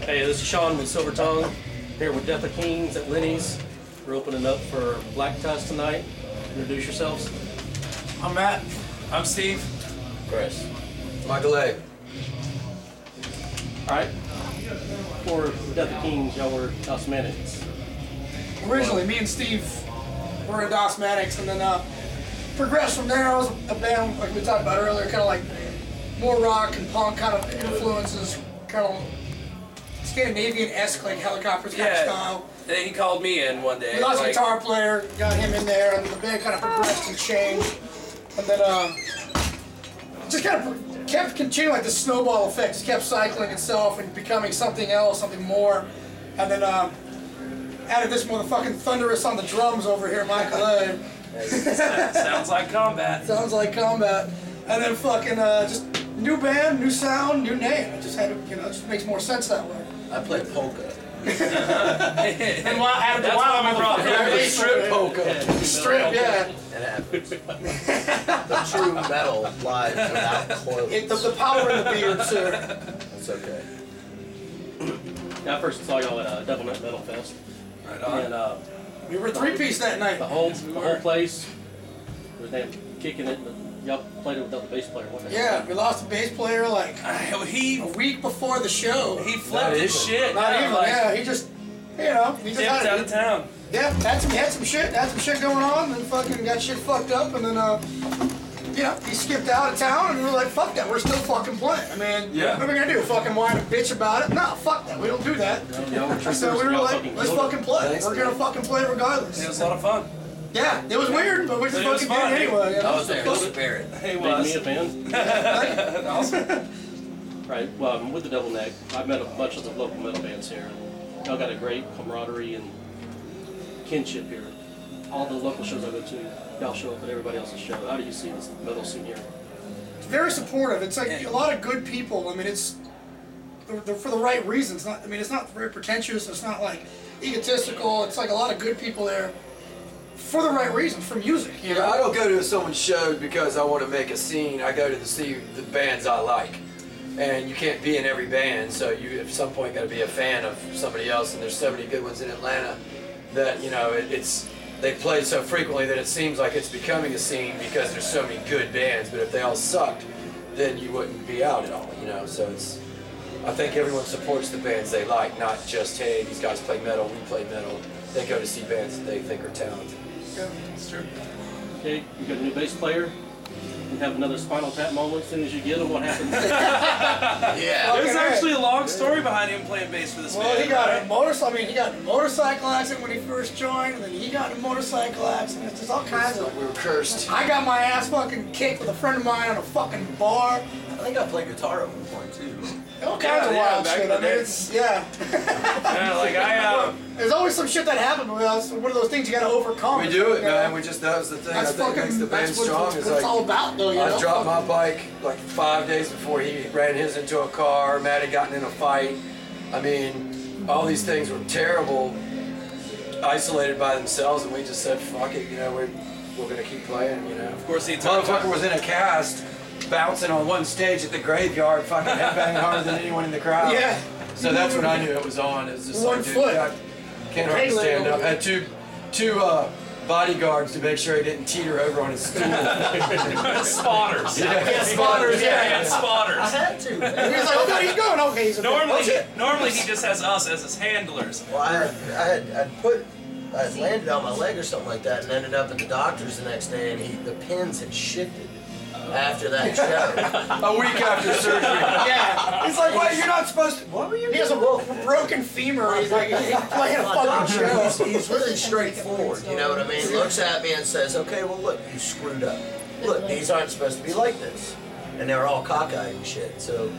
Hey, this is Sean with Silver Tongue, here with Death of Kings at Lenny's. We're opening up for Black Tusk tonight. Introduce yourselves. I'm Matt. I'm Steve. Chris. Michael A. Alright. For Death of Kings, y'all were Osmanics. Originally, me and Steve were in Osmanics, and then progressed from there. I was a band, like we talked about earlier, kind of like more rock and punk kind of influences, kind of Scandinavian-esque, like Helicopters kind of style. And then he called me in one day. We lost a guitar player, got him in there, and the band kind of progressed and changed. And then just kind of kept continuing like the snowball effect, just kept cycling itself and becoming something else, something more. And then added this motherfucking thunderous on the drums over here, Michael A. Sounds like combat. Sounds like combat. And then fucking just new band, new sound, new name. It just had to, you know, it just makes more sense that way. I play polka. And while added That's why we brought him. Strip polka. Strip, yeah. It happens. The true metal live without clothes. The power in the beard, sir. That's okay. Yeah, I first saw y'all at Devil Nut Metal Fest. Right on. And We were three-piece that night. the whole place was damn kicking it, but y'all played it without the bass player. What the Yeah, heck? we lost a bass player like He a week before the show. flipped his shit. Not even, like, yeah. He just, you know, he just dipped had out of town. Yeah, had some shit going on, and fucking got shit fucked up, and then you know, he skipped out of town, and we were like, fuck that, we're still fucking playing. I mean, what are we gonna do? Fucking whine and bitch about it? No, fuck that, we don't do that. Y'all were troopers, So we were y'all like, fucking let's killed it. fucking play. Thanks, We're gonna fucking play regardless. It was a lot of fun. Yeah, it was weird, but we just It was fucking did fun, it anyway. You know? I was there. Spirit. He Made me was. a fan. Awesome. Right, well, I'm with the Devil Neck. I've met a bunch of the local metal bands here. Y'all got a great camaraderie and kinship here. All the local shows I go to, y'all show up at everybody else's show. How do you see this metal scene here? It's very supportive. It's like a lot of good people. I mean, it's they're for the right reasons. Not, I mean, it's not very pretentious. It's not like egotistical. It's like a lot of good people there for the right reasons, for music. You know? I don't go to someone's shows because I want to make a scene. I go to see the bands I like. And you can't be in every band, so you at some point got to be a fan of somebody else. And there's so many good ones in Atlanta that, you know, they play so frequently that it seems like it's becoming a scene because there's so many good bands. But if they all sucked, then you wouldn't be out at all, you know. So I think everyone supports the bands they like, not just, hey, these guys play metal, we play metal. They go to see bands that they think are talented. Yeah. That's true. Okay, you got a new bass player. You have another Spinal Tap moment as soon as you get him. What happens? Yeah. There's actually a long story behind him playing bass for this Well, band. he got a motorcycle. I mean, he got in a motorcycle accident when he first joined, and then he got in a motorcycle accident. There's all kinds of. We were cursed. I got my ass fucking kicked with a friend of mine on a fucking bar. I think I played guitar at one point too. All kinds of wild back shit. in the I mean, day. it's yeah. Yeah, like There's always some shit that happened with us. One of those things you gotta overcome. We do it, you know? man. We just, that was the thing I That's think makes the band that's what strong. Is it's like, all about, though. You I know? dropped my bike like 5 days before he ran his into a car. Matt had gotten in a fight. I mean, all these things were terrible, isolated by themselves, and we just said, fuck it, you know, we're gonna keep playing, you know. Of course, the entire Motherfucker was in a cast, bouncing on one stage at the graveyard, fucking headbanging harder than anyone in the crowd. Yeah. So that's when I knew it was on. It was just One like, dude, foot. I can't hardly stand up. I had two bodyguards to make sure he didn't teeter over on his stool. spotters. Yeah, spotters, Yeah, he yeah. had spotters. I had to. He was like, oh god, he's going. Okay, he's Normally he just has us as his handlers. Well, I had landed on my leg or something like that and ended up at the doctor's the next day, and the pins had shifted after that show. A week after surgery. Yeah. He's like, wait, you're not supposed to. What were you He has a broken femur. He's like, he's playing a My fucking doctor, show. he's really straightforward, you know what I mean? Looks at me and says, okay, well look, you screwed up. Look, these aren't supposed to be like this. And they were all cockeyed and shit, so,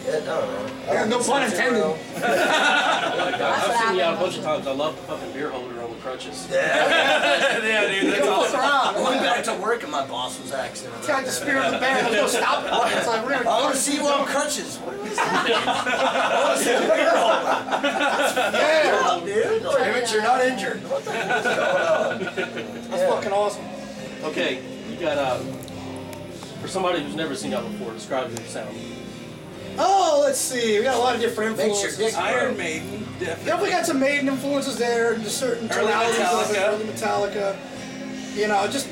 yeah, I don't know. Yeah, no pun intended. I've seen you out a bunch of times. I love the fucking beer holder on the crutches. Yeah. Yeah, dude, that's Fuck awesome. around. I went back to work and my boss was asking It's about like the spirit of the band. Let's go stop it. It's like, we're gonna. I want to see you on crutches. What is that? I want to see a beer holder. Yeah. Dude, Damn it, you're not injured. what the hell is going on? That's fucking awesome. Okay, you got for somebody who's never seen y'all before, describe your sound. Oh, let's see. We got a lot of different Makes your influences. dick Iron Maiden, Definitely got some Maiden influences there, and just certain Early tonalities of it, Metallica. early Metallica. You know, just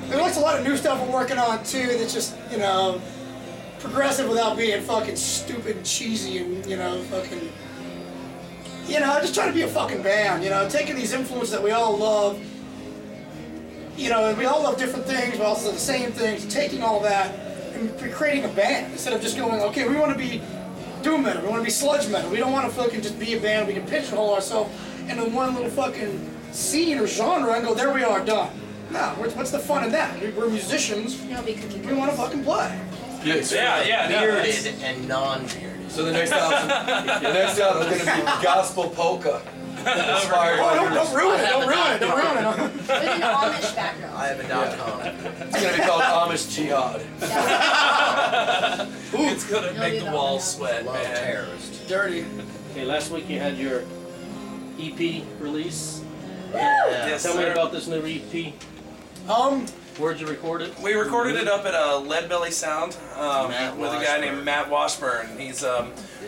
there's a lot of new stuff we're working on too. That's just progressive without being fucking stupid and cheesy and fucking. Just trying to be a fucking band. Taking these influences that we all love. And we all love different things, but also the same things. Taking all that and creating a band instead of just going, okay, we want to be doom metal, we want to be sludge metal. We don't want to fucking just be a band. We can pigeonhole ourselves into one little fucking scene or genre and go, there we are, done. No, what's the fun in that? We're musicians. We want to fucking play. Yeah, no, Bearded and non-bearded. So the next album is going to be gospel polka. Inspired by yours. Don't ruin it. Don't ruin it. Don't ruin it. With an Amish background. I have a .com. It's going to be called Amish Jihad. It's gonna You'll make do the that walls one, sweat, Love man. terrorist. Dirty. Okay, last week you had your EP release. Yes, Tell me sir. about this new EP. Where'd you record it? We recorded it up at Lead Belly Sound Matt with a guy Washburn. named Matt Washburn. He's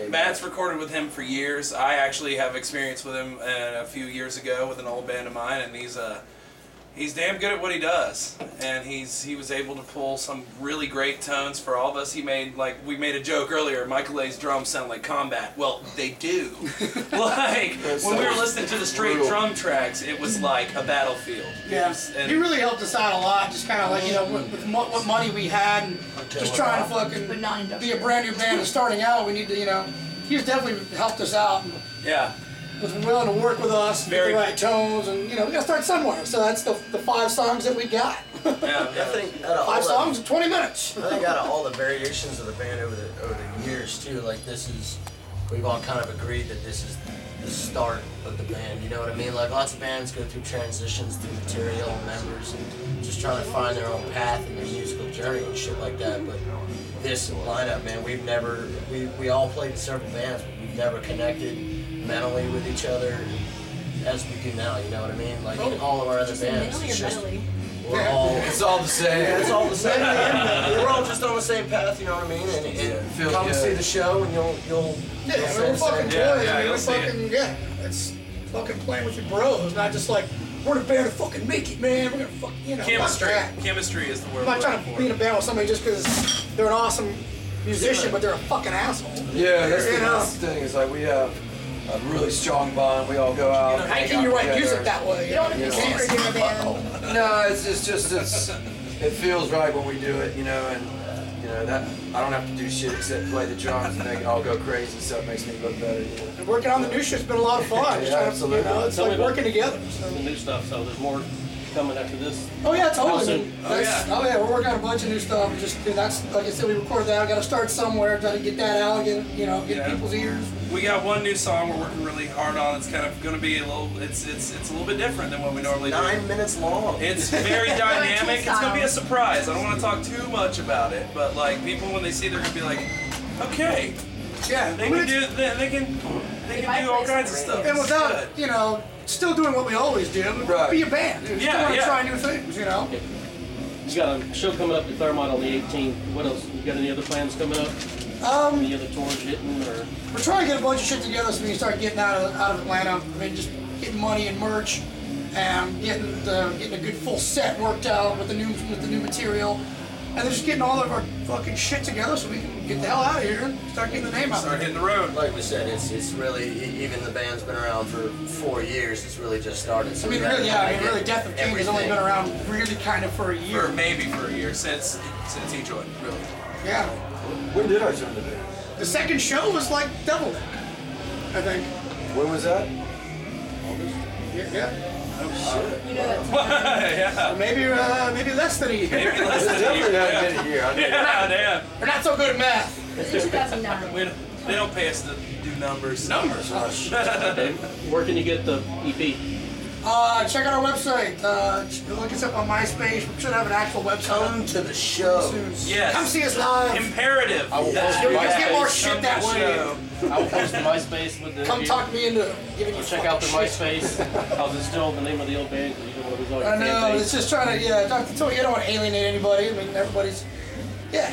Matt's recorded with him for years. I actually have experience with him a few years ago with an old band of mine, and he's damn good at what he does. And he was able to pull some really great tones for all of us. We made a joke earlier. Michael A's drums sound like Combat. Well, they do. When we were listening to the straight brutal. drum tracks, it was like a battlefield. Yeah. And He really helped us out a lot. Just kind of like with what money we had, and just trying to But fucking not be a industrial. brand new band and starting out. We need to, he's definitely helped us out. And yeah. was willing to work with us, and get Very- the right tones, and we gotta start somewhere. So that's the 5 songs that we got. Yeah, I think out of all 5 the- songs in 20 minutes. I think out of all the variations of the band over the years too, like we've all kind of agreed that this is the start of the band. You know what I mean? Like lots of bands go through transitions through material and members and just trying to find their own path in their musical journey and shit like that. But this lineup, man, we all played in several bands, but we've never connected mentally with each other as we do now. You know what I mean? Like in all of our other bands, Mentally it's or just mentally? we're all. It's all the same. Yeah, it's all the same. We're all just on the same path, you know what I mean? And Feels come good. see the show, and you'll Yeah, we're fucking boys. Yeah, we're you'll see it. fucking it's fucking playing with your bros, not just like we're the band to fucking make it, man. We're gonna fuck, Chemistry. fuck that. Chemistry is the word. I'm not we're trying looking to be in a band with somebody just because they're an awesome musician, but they're a fucking asshole. Yeah, that's You know. the thing. Is like we have a really strong bond. We all go out. How hang can you out write together. music that way? You don't want to be can't. secret in a band. No, it feels right when we do it, and that I don't have to do shit except play the drums and they all go crazy, so it makes me look better. And working on the new shit's been a lot of fun. Just Yeah, trying to, absolutely. it's Tell me like about working together. So. The new stuff, so there's more coming after this. Oh yeah, How totally. soon? Oh yeah, we're working on a bunch of new stuff. That's like I said, we recorded that. I got to start somewhere, try to get that out, get Yeah. people's ears. We got one new song we're working really hard on. It's kind of going to be a little. It's a little bit different than what we normally do. 9 minutes long. It's very dynamic. It's going to be a surprise. I don't want to talk too much about it, but like people when they see, they're going to be like, okay, Yeah, they can do. They can do all kinds of stuff. And It's without good. still doing what we always do, Right. be a band. We still Yeah, want to yeah. try new things. You got a show coming up at Claremont on the 18th. What else? You got any other plans coming up? Any other tours hitting or? We're trying to get a bunch of shit together so we can start getting out of Atlanta. I mean, just getting money and merch, and getting a good full set worked out with the new material, and then just getting all of our fucking shit together so we can get the hell out of here and start getting the name out Start there. hitting the road. Like we said, it's really, even the band's been around for 4 years, it's really just started. So we gotta Really, Death of King has only been around really kind of for a year. Maybe for a year since E-Joy, really. Yeah. When did I join the band? The second show was like double that, I think. When was that? Yeah. You know that. Yeah. Or maybe less than a year. Maybe less It's than a definitely year. not Yeah. been a year. I mean, Yeah, damn. We're not so good at math. It was in 2009. They don't pay us to do numbers. Okay. Where can you get the E EP? Check out our website. Look us up on MySpace. We should have an actual website Come to the show. soon. Yes. Come see us live. Imperative. I will That's post You to can get more MySpace. shit that Come to the way. show. I will post to MySpace with the. Come talk me into giving you Check out the fucking shit. MySpace. How's it still the name of the old band? Because you don't want to lose all your I know. fan It's base. just trying to, you don't want to alienate anybody. I mean, everybody's, yeah.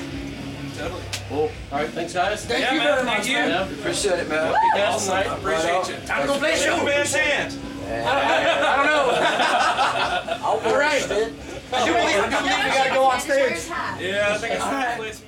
Totally. Cool. All right, thanks, guys. Thank Yeah, you man, very thank much, you. man. Yeah. Appreciate it, man. Kick ass tonight. Appreciate you. Time to go play Shake the show. man's hand. I don't know. I'll All right. it. I do believe we gotta go on stage. Where's Hat? Yeah, I think it's time to play some